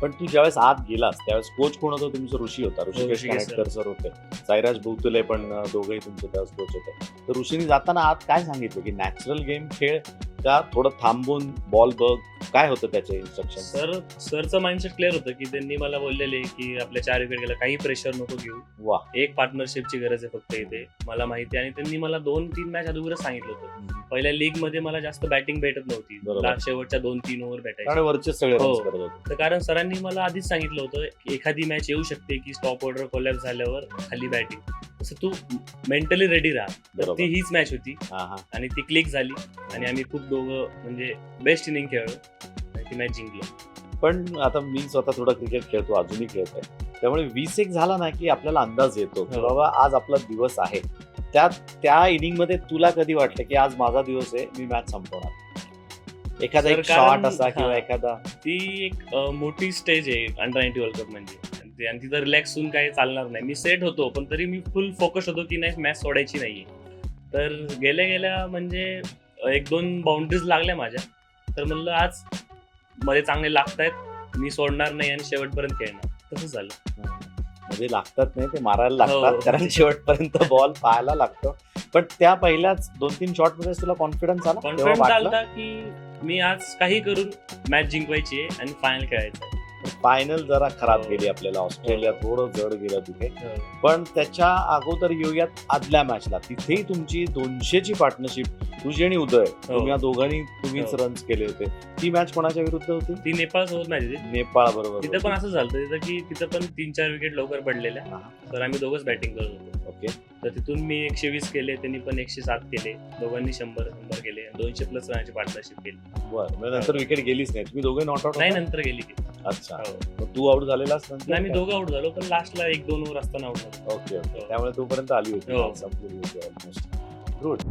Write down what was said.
पण तू ज्यावेळेस आत गेलास त्यावेळेस कोच कोण होतं तुमचं? ऋषी होता, ऋषिकेश ऋषिकेश कानेटकर सर होते, साईराज भोवतुले पण दोघंही तुमचे त्यावेळेस कोच होते. तर ऋषीने जाताना आत काय सांगितलं की नॅचरल गेम खेळ का थोडं थांबून बॉल बघ, काय होतं त्याचे इन्स्ट्रक्शन? सरचं माइंडसेट क्लिअर होतं की त्यांनी मला बोललेले की आपल्या 4 विकेट गेला, काही प्रेशर नको घेऊ, वा, एक पार्टनरशिपची गरज आहे फक्त इथे, मला माहिती आहे. आणि त्यांनी मला 2-3 मॅच अगोदरच सांगितलं होतं. पहिल्या लीग मध्ये मला जास्त बॅटिंग भेटत नव्हती, बरोबर. शेवटच्या 2-3 ओव्हर कारण भेटायची. वरचे सगळे हो. runs करत होते. तर कारण सरांनी मला आधीच सांगितलं होतं की एखादी मॅच येऊ शकते की स्टॉप ऑर्डर कोलॅप्स झाल्यावर खाली बॅटिंग, तसं तू मेंटली रेडी राहा. तर बरोबर. ती हीच मॅच होती हा हा. आणि ती क्लिक झाली आणि आम्ही खूप दोघं म्हणजे बेस्ट इनिंग खेळलो आणि ती मॅच जिंकली. पण आता मी स्वतः थोडं क्रिकेट खेळतो, अजूनही खेळतोय, त्यामुळे 20-1 झाला ना की आपल्याला अंदाज येतो की हो. बाबा आज आपला दिवस आहे. त्या इनिंग मध्ये तुला कधी वाटलं की आज माझा दिवस आहे, मी मॅच संपवणार? एखादा सर, एक कारण- शॉट असा किंवा हा. एखादा? ती एक मोठी स्टेज आहे अंडर 90 वर्ल्ड कप म्हणजे, आणि तिथं रिलॅक्स होऊन काही चालणार नाही. मी सेट होतो पण तरी मी फुल फोकस होतो की नाही मॅच सोडायची नाहीये. तर गेल्या गेल्या म्हणजे 1-2 बाउंड्रीज लागल्या माझ्या, तर म्हणलं आज मध्ये चांगले लागतायत, मी सोडणार नाही आणि शेवटपर्यंत खेळणार. तसंच झालं. म्हणजे लागतात नाही, ते मारायला लागतात हो. कारण शेवटपर्यंत बॉल पाहायला लागतो. पण त्या पहिल्याच 2-3 शॉट मध्ये तुला कॉन्फिडन्स आला? तेव्हा कॉन्फिडन्स वाटलं आलता की मी आज काही करून मॅच जिंकवायची आहे आणि फायनल खेळायचं आहे. फायनल जरा खराब हो. गेली आपल्याला, ऑस्ट्रेलिया थोडं जड गेलं तिथे. हो. पण त्याच्या अगोदर येऊयात आदल्या मॅचला. तिथेही तुमची 200ची पार्टनरशिप, तुझी आणि उदय, तुम्ही दोघांनी तुम्हीच हो. रन्स केले होते. ती मॅच कोणाच्या विरुद्ध होती? ती नेपाळ सोबत मॅच होती. नेपाळ बरोबर. तिथं पण असं झालं तिथं की तिथं पण 3-4 विकेट लवकर पडलेल्या, हा. तर आम्ही दोघंच बॅटिंग करत होतो. ओके. तर तिथून मी 120 केले, त्यांनी पण 107 केले, दोघांनी 100 केले, 200+ रनाची पार्टनरशिप केली. बरं, मग नंतर विकेट गेलीच नाही, तुम्ही दोघे नॉट आउट? नाही, नंतर गेली ती. अच्छा, हो. मग तू आउट झालेलास नंतर? नाही, मी दोघं आउट झालो, पण लास्टला 1-2 ओव्हर असताना आउट झालो. ओके ओके, हो. त्यामुळे तोपर्यंत आली होती, हो. संपलेली होती ऑलमोस्ट. गुड.